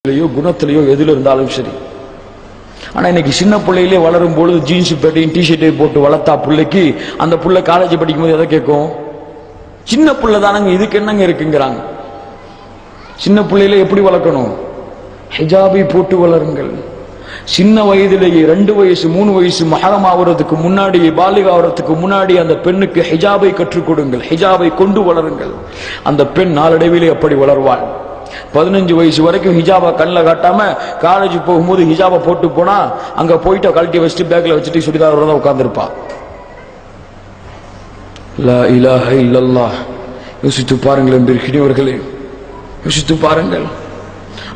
குணத்திலேயோ எதில் இருந்தாலும் சரி. ஆனா இன்னைக்கு சின்ன பிள்ளையிலே வளரும் பொழுது ஜீன்ஸ் பேட்டையும் டிஷர்ட்டை போட்டு வளர்த்தா பிள்ளைக்கு அந்த புள்ள காலேஜ் படிக்கும் போது எதை கேட்கும்? சின்ன பிள்ளை தானங்க, இதுக்கு என்னங்க இருக்குங்கிறாங்க. சின்ன பிள்ளையில எப்படி வளர்க்கணும்? ஹிஜாபை போட்டு வளருங்கள். சின்ன வயதிலேயே 2 வயசு 3 வயசு மஹரம் ஆவறதுக்கு முன்னாடி, பாலிக ஆவறதுக்கு முன்னாடி அந்த பெண்ணுக்கு ஹிஜாபை கற்றுக் கொடுங்கள். ஹிஜாபை கொண்டு வளருங்கள். அந்த பெண் நாளடைவிலே அப்படி வளர்வாள். 15 வயசு வரைக்கும் ஹிஜாபா கண்ணில் காட்டாம காலேஜ் போகும்போது ஹிஜாபா போட்டு போனா அங்க போயிட்டு கழட்டி வச்சுட்டு பேக்ல வச்சுட்டு சுடிதாரோட தான் உட்கார்ந்துருப்பா. லா இலாஹ இல்லல்லாஹ். யோசித்து பாருங்கள் பெரியவர்களே, யோசித்து பாருங்கள்.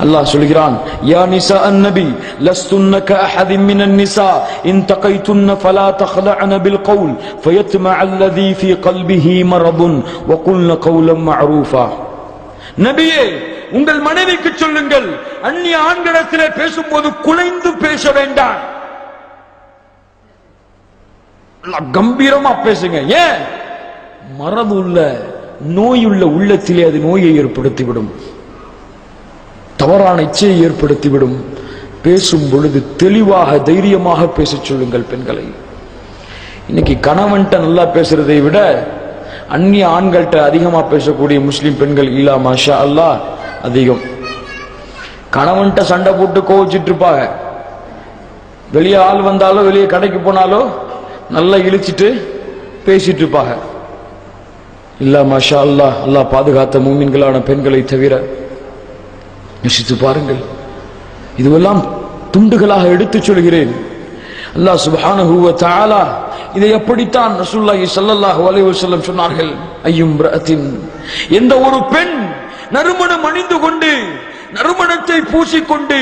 அல்லாஹ் சொல்கிறான், யா நிசா அன்-நபி லஸ்துன்ன கஅஹதின் மினன் நிசா இன் தகைதுன்ன ஃபலா தഖலஅன பில் கௌல் ஃபயத்மஅ அல்லதி ஃபீ கல்பிஹி மரதுன் வகுல்ன கௌலம் மஅரூஃபா. நபியே, உங்கள் மனைவிக்கு சொல்லுங்கள், அந்நிய ஆண்களிடத்திலே பேசும்போது குலைந்து பேச வேண்டாம். கம்பீரமா பேசுங்க. ஏன்? மரபு உள்ள நோயுள்ள உள்ளத்திலே அது நோயை ஏற்படுத்திவிடும், தவறான இச்சையை ஏற்படுத்திவிடும். பேசும் பொழுது தெளிவாக தைரியமாக பேச சொல்லுங்கள் பெண்களை. இன்னைக்கு கணவன்கிட்ட நல்லா பேசுறதை விட அந்நிய ஆண்கள்கிட்ட அதிகமா பேசக்கூடிய முஸ்லிம் பெண்கள் இல்லா மாஷா அல்லாஹ் அதிகம். கணவன்கிட்ட சண்டை போட்டு கோவிச்சிட்டு இருப்பாங்க. வெளியே ஆள் வந்தாலோ வெளியே கடைக்கு போனாலோ நல்லா இழிச்சிட்டு பேசிட்டு இருப்பாங்க. இல்லா மாஷா அல்லாஹ், அல்லாஹ் பாதுகாத்த மூமின்களான பெண்களை தவிர. யோசித்து பாருங்கள். இதுவெல்லாம் துண்டுகளாக எடுத்துச் சொல்கிறேன். அல்லாஹ் சுப்ஹானஹு வ தஆலா இதை எப்படித்தான் ரசூலுல்லாஹி ஸல்லல்லாஹு அலைஹி வஸல்லம் சொன்னார்கள். ஐயும் ரஅத்தின், எந்த ஒரு பெண் நறுமணம் அணிந்து கொண்டு நறுமணத்தை பூசிக்கொண்டு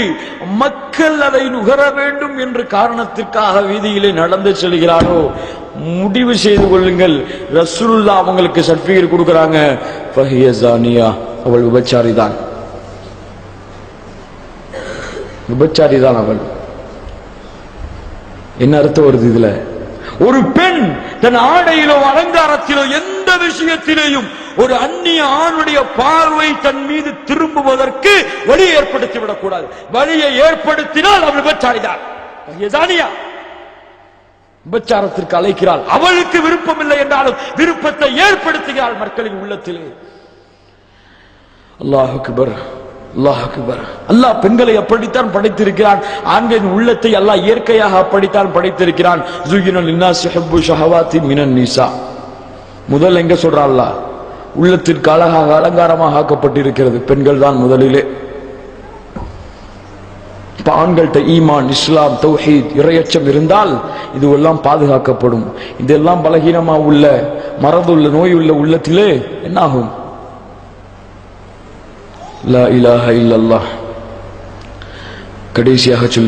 மக்கள் அதை நுகர வேண்டும் என்ற காரணத்திற்காக வீதியிலே நடந்து செல்கிறாரோ, முடிவு செய்து கொள்ளுங்கள், ரசூலுல்லாஹ் அவங்களுக்கு சர்டிபிகேட் கொடுக்கறாங்க, ஃபஹிய ஜானியா, அவள் விபச்சாரி தான், விபச்சாரி தான் அவள். என்ன அர்த்தம் வருது இதுல? ஒரு பெண் தன் ஆடையிலோ அலங்காரத்திலோ எந்த விஷயத்திலேயும் ஒரு அந்நிய ஆணுடைய பார்வை தன் மீது திரும்புவதற்கு வழியை ஏற்படுத்தி விடக்கூடாது. வழியை ஏற்படுத்தினால் அவள் விபச்சாரிதான். விபச்சாரத்திற்கு அழைக்கிறாள். அவளுக்கு விருப்பம் இல்லை என்றாலும் விருப்பத்தை ஏற்படுத்துகிறாள் மக்களின் உள்ளத்திலே. அல்லாஹ் அக்பர், அல்லாஹ் அக்பர். அல்லாஹ் பெண்களை அப்படித்தான் படைத்திருக்கிறான். ஆண்களின் உள்ளத்தை அல்லாஹ் இயற்கையாக அப்படித்தான் படைத்திருக்கிறான். ஸுய்யின லின்னாஸி ஹுப்பு ஷஹவாத்தி மினன் நிஸா. முதல் எங்க சொல்றான் அல்லாஹ்? உள்ளத்திற்கு அழகாக அலங்காரமாக ஆக்கப்பட்டிருக்கிறது பெண்கள் தான் முதலிலே. ஆண்கள்ட்ட ஈமான், இஸ்லாம், தௌஹீத், இறையச்சம் இருந்தால் இதுவெல்லாம் பாதுகாக்கப்படும். இதெல்லாம் பலகீனமா உள்ள மரபுள்ள நோய் உள்ள உள்ளத்திலே என்ன ஆகும்? லா இலாஹ இல்லல்லாஹ். கடைசியாக சொல்லி